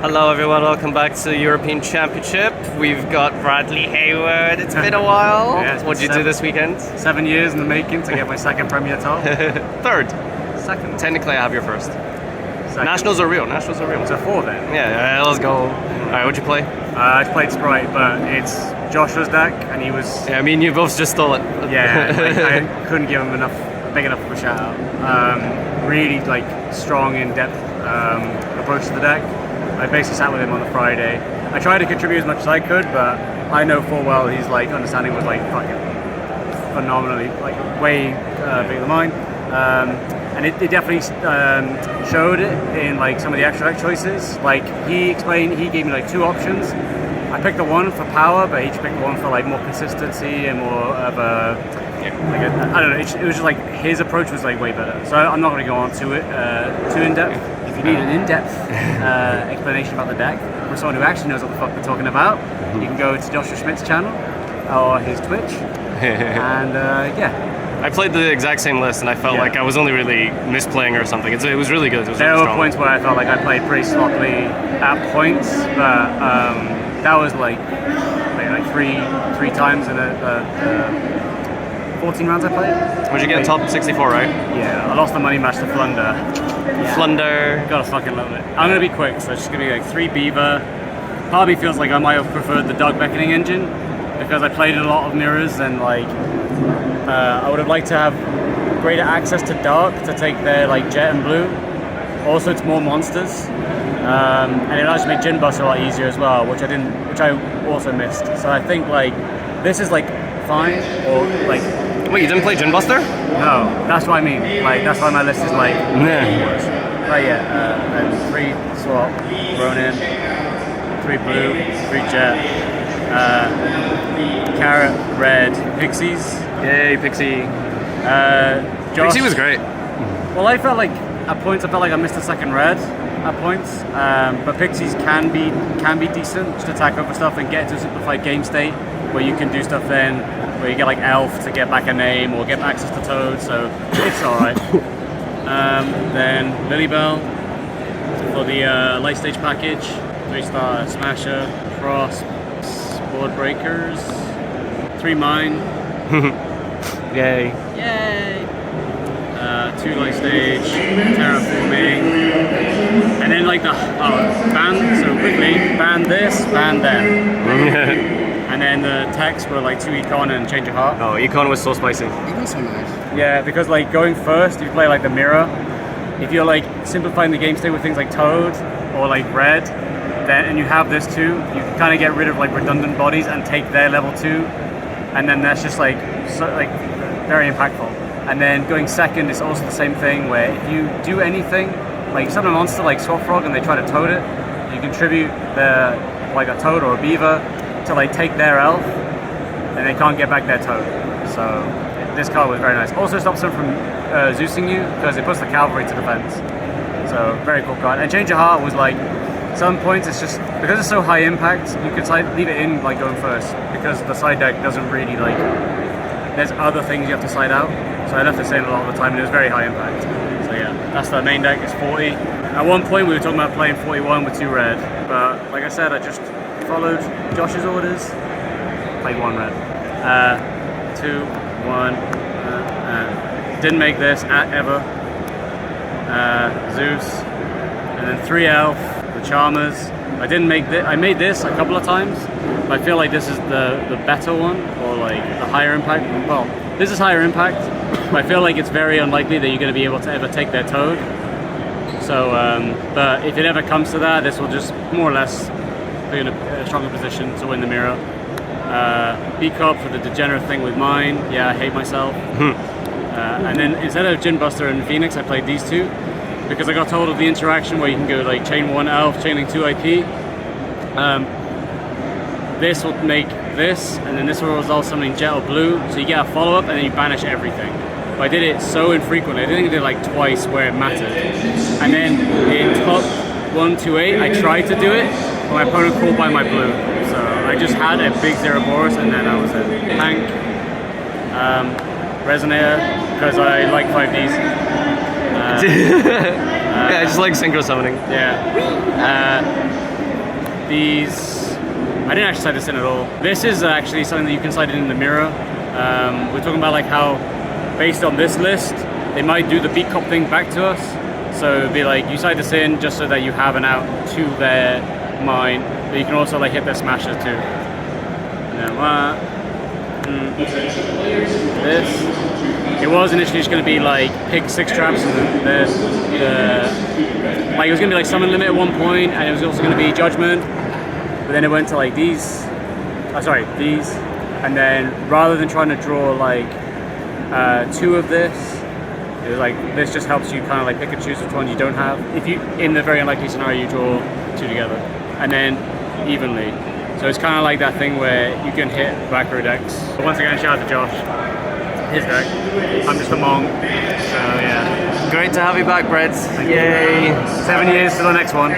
Hello everyone, welcome back to European Championship. We've got Bradley Haywood. It's been a while. Yeah, what did you do this weekend? 7 years in the making to get my second Premier top. Third. Second. Technically I have your first. Second. Nationals are real, nationals are real. So 4 then? Yeah, let's go. Alright, what'd you play? I played Spright, but it's Joshua's deck and he was... Yeah, I mean you both just stole it. Yeah, I couldn't give him big enough of a shout out. Really strong in-depth approach to the deck. I basically sat with him on the Friday. I tried to contribute as much as I could, but I know full well his understanding was fucking phenomenally way bigger than mine. And it definitely showed it in some of the extra deck choices. He explained, he gave me 2 options. I picked the one for power, but he picked the one for more consistency and more of a I don't know. It was just his approach was way better. So I'm not going to go on to it too in depth. If you need an in-depth explanation about the deck from someone who actually knows what the fuck they're talking about, you can go to Joshua Schmidt's channel or his Twitch. And yeah. I played the exact same list and I felt like I was only really misplaying or something. It was really good. It was there really were points where I felt like I played pretty sloppily at points, but that was three times in a 14 rounds I played. Would you get top 64, right? Yeah, I lost the money match to Flunder. Yeah. Flunder. Gotta fucking love it. I'm gonna be quick, so it's just gonna be 3 Beaver. Part of me feels like I might have preferred the Dog Beckoning engine because I played in a lot of mirrors and I would have liked to have greater access to Dark to take their Jet and Blue. Also, it's more monsters. And it allows you to make Gin Bust a lot easier as well, which I also missed. So I think this is fine, or Wait, you didn't play Gin Buster? No, that's what I mean. That's why my list is worse. But yeah, and 3 swap, Ronin, 3 blue, 3 jet, carrot, red, pixies. Yay, Pixie. Josh, Pixie was great. Well, I felt at points I missed a second red at points, but pixies can be decent just to attack over stuff and get to a simplified game state where you can do stuff then where you get Elf to get back a name or get access to Toad, so it's alright. Then Lilybell for the light stage package, 3-star Smasher, Frost, Board Breakers, 3 Mine. Yay. Yay! 2 light stage, Terraforming, and then ban, so quickly, ban this, ban them. And then the techs were 2 Econ and Change of Heart. Oh, Econ was so spicy. Econ's so nice. Yeah, because going first, if you play the mirror, if you're simplifying the game state with things like Toad or red, then and you have this too, you can kind of get rid of redundant bodies and take their level 2, and then that's just very impactful. And then going second is also the same thing where if you do anything, summon a monster like Swap Frog and they try to Toad it, you contribute a Toad or a Beaver to take their elf, and they can't get back their Toad. So this card was very nice. Also stops them from Zeusing you because it puts the cavalry to defense. So very cool card. And Change of Heart was some points it's just because it's so high impact, you could leave it in going first because the side deck doesn't really there's other things you have to side out. So I left it in a lot of the time and it was very high impact. So yeah, that's the main deck. It's 40. At one point we were talking about playing 41 with 2 red, but like I said, I just followed Josh's orders, played 1 red. 2, 1, didn't make this ever. Zeus, and then 3 elf, the Charmers. I didn't make this. I made this a couple of times, but I feel this is the better one, or the higher impact. Well, this is higher impact, but I feel it's very unlikely that you're going to be able to ever take their Toad. So, but if it ever comes to that, this will just more or less be in a stronger position to win the mirror. B-Cop for the degenerate thing with mine. Yeah, I hate myself. And then instead of Gin Buster and Phoenix, I played these 2 because I got told of the interaction where you can go chain 1 elf, chaining 2 IP. This will make this, and then this will result something jet or blue, so you get a follow-up and then you banish everything. But I did it so infrequently, I didn't think I did twice where it mattered. And then in top 128, I tried to do it, but my opponent called by my blue. So I just had a big Zeraboros and then I was a tank. Resonator, because I like 5Ds. Yeah, I just like synchro summoning. Yeah. these, I didn't actually slide this in at all. This is actually something that you can slide in the mirror. We're talking about like how, based on this list, they might do the beat cop thing back to us. So it'd be like, you slide this in just so that you have an out to their mine, but you can also like hit their smasher too. And then this. It was initially just going to be like pick 6 traps, and then like it was going to be like summon limit at one point, and it was also going to be judgment. But then it went to like these. These. And then rather than trying to draw like 2 of this, it was like this just helps you kind of like pick and choose which one you don't have. If you, in the very unlikely scenario, you draw 2 together, and then evenly. So it's kind of like that thing where you can hit back row decks. But once again, shout out to Josh. His deck. I'm just a monk. So yeah. Great to have you back, Brett. Yay. 7 years to the next one.